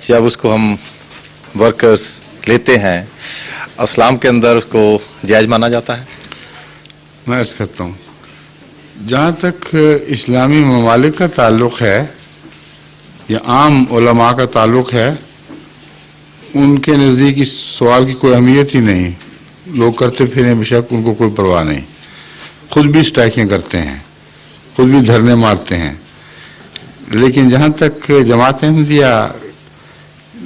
جب اس کو ہم ورکرز لیتے ہیں اسلام کے اندر اس کو جائز مانا جاتا ہے؟ میں عرض کرتا ہوں، جہاں تک اسلامی ممالک کا تعلق ہے یا عام علماء کا تعلق ہے، ان کے نزدیک اس سوال کی کوئی اہمیت ہی نہیں. لوگ کرتے پھریں بے شک، ان کو کوئی پرواہ نہیں. خود بھی اسٹرائکیں کرتے ہیں، خود بھی دھرنے مارتے ہیں. لیکن جہاں تک جماعت احمدیہ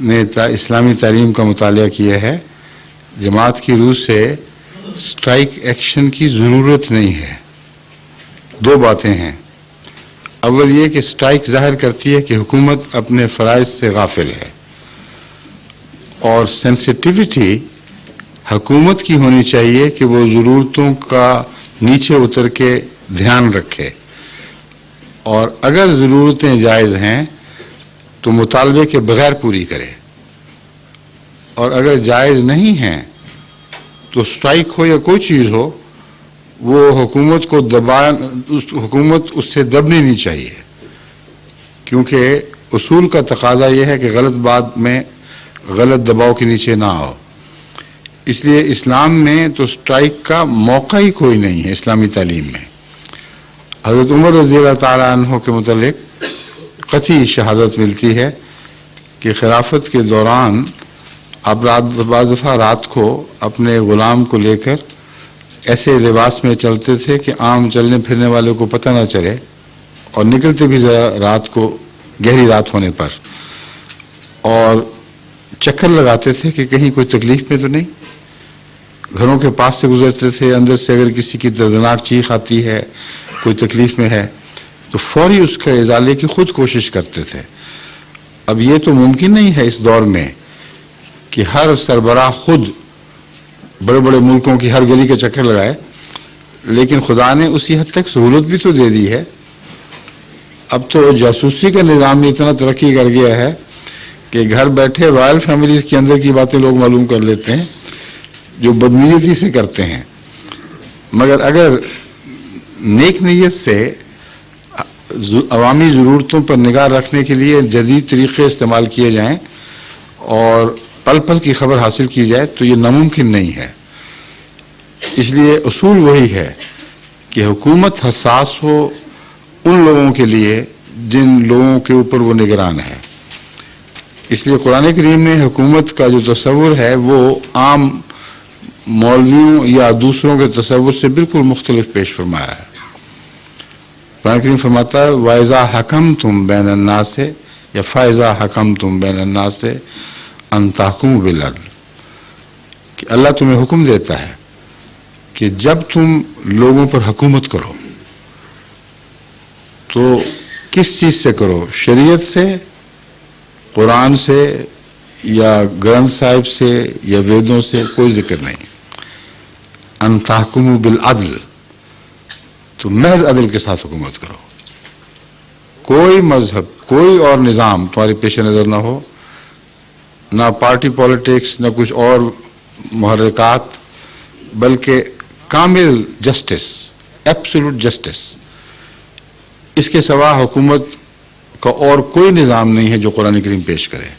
نے اسلامی تعلیم کا مطالعہ کیا ہے، جماعت کی روح سے اسٹرائک ایکشن کی ضرورت نہیں ہے. دو باتیں ہیں. اول یہ کہ اسٹرائک ظاہر کرتی ہے کہ حکومت اپنے فرائض سے غافل ہے، اور سینسٹیوٹی حکومت کی ہونی چاہیے کہ وہ ضرورتوں کا نیچے اتر کے دھیان رکھے، اور اگر ضرورتیں جائز ہیں تو مطالبے کے بغیر پوری کرے، اور اگر جائز نہیں ہیں تو اسٹرائک ہو یا کوئی چیز ہو، وہ حکومت اس سے دبنی نہیں چاہیے، کیونکہ اصول کا تقاضا یہ ہے کہ غلط بات میں غلط دباؤ کے نیچے نہ آؤ. اس لیے اسلام میں تو اسٹرائک کا موقع ہی کوئی نہیں ہے. اسلامی تعلیم میں حضرت عمر رضی اللہ تعالیٰ عنہ کے متعلق قطعی شہادت ملتی ہے کہ خلافت کے دوران آپ بعض دفعہ رات کو اپنے غلام کو لے کر ایسے لباس میں چلتے تھے کہ عام چلنے پھرنے والے کو پتہ نہ چلے، اور نکلتے بھی رات کو گہری رات ہونے پر، اور چکر لگاتے تھے کہ کہیں کوئی تکلیف میں تو نہیں. گھروں کے پاس سے گزرتے تھے، اندر سے اگر کسی کی دردناک چیخ آتی ہے، کوئی تکلیف میں ہے، تو فوری اس کا ازالے کی خود کوشش کرتے تھے. اب یہ تو ممکن نہیں ہے اس دور میں کہ ہر سربراہ خود بڑے بڑے ملکوں کی ہر گلی کے چکر لگائے، لیکن خدا نے اسی حد تک سہولت بھی تو دے دی ہے. اب تو جاسوسی کا نظام اتنا ترقی کر گیا ہے کہ گھر بیٹھے رائل فیملیز کے اندر کی باتیں لوگ معلوم کر لیتے ہیں، جو بدنیتی سے کرتے ہیں. مگر اگر نیک نیت سے عوامی ضرورتوں پر نگاہ رکھنے کے لیے جدید طریقے استعمال کیے جائیں اور پل پل کی خبر حاصل کی جائے تو یہ ناممکن نہیں ہے. اس لیے اصول وہی ہے کہ حکومت حساس ہو ان لوگوں کے لیے جن لوگوں کے اوپر وہ نگران ہے. اس لیے قرآن کریم نے حکومت کا جو تصور ہے وہ عام مولویوں یا دوسروں کے تصور سے بالکل مختلف پیش فرمایا ہے. قرآن کریم فرماتا ہے وَإِذَا حَكَمْتُمْ بَيْنَ النَّاسِ یا فَإِذَا حَكَمْتُمْ بَيْنَ النَّاسِ أَن تَحْكُمُوا بِالْعَدْلِ، کہ اللہ تمہیں حکم دیتا ہے کہ جب تم لوگوں پر حکومت کرو تو کس چیز سے کرو؟ شریعت سے، قرآن سے، یا گرنتھ صاحب سے، یا ویدوں سے، کوئی ذکر نہیں. ان تحکموا بالعدل، تو محض عدل کے ساتھ حکومت کرو. کوئی مذہب، کوئی اور نظام تمہارے پیش نظر نہ ہو، نہ پارٹی پالیٹکس، نہ کچھ اور محرکات، بلکہ کامل جسٹس، ایبسولوٹ جسٹس. اس کے سوا حکومت کا اور کوئی نظام نہیں ہے جو قرآن کریم پیش کرے.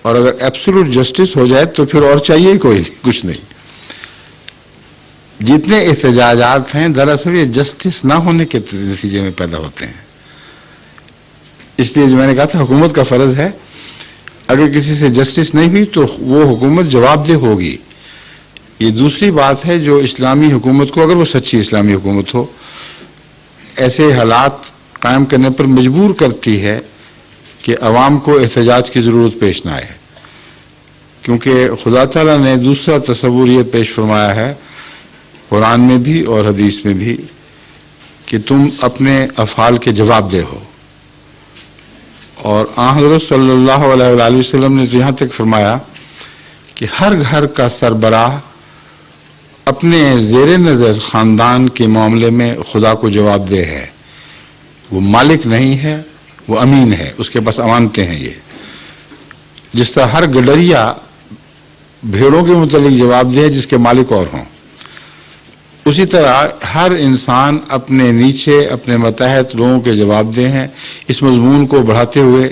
اور اگر ایبسولوٹ جسٹس ہو جائے تو پھر اور چاہیے کوئی نہیں، کچھ نہیں. جتنے احتجاجات ہیں دراصل یہ جسٹس نہ ہونے کے نتیجے میں پیدا ہوتے ہیں. اس لیے جو میں نے کہا تھا حکومت کا فرض ہے، اگر کسی سے جسٹس نہیں ہوئی تو وہ حکومت جواب دہ ہوگی. یہ دوسری بات ہے جو اسلامی حکومت کو، اگر وہ سچی اسلامی حکومت ہو، ایسے حالات قائم کرنے پر مجبور کرتی ہے کہ عوام کو احتجاج کی ضرورت پیش نہ آئے. کیونکہ خدا تعالیٰ نے دوسرا تصور یہ پیش فرمایا ہے قرآن میں بھی اور حدیث میں بھی کہ تم اپنے افعال کے جواب دہ ہو. اور آن حضرت صلی اللہ علیہ وآلہ وسلم نے تو یہاں تک فرمایا کہ ہر گھر کا سربراہ اپنے زیر نظر خاندان کے معاملے میں خدا کو جواب دہ ہے. وہ مالک نہیں ہے، وہ امین ہے، اس کے پاس امانتیں ہیں. یہ جس طرح ہر گڈریا بھیڑوں کے متعلق جواب دہ ہے جس کے مالک اور ہوں، اسی طرح ہر انسان اپنے نیچے اپنے ماتحت لوگوں کے جواب دہ ہیں. اس مضمون کو بڑھاتے ہوئے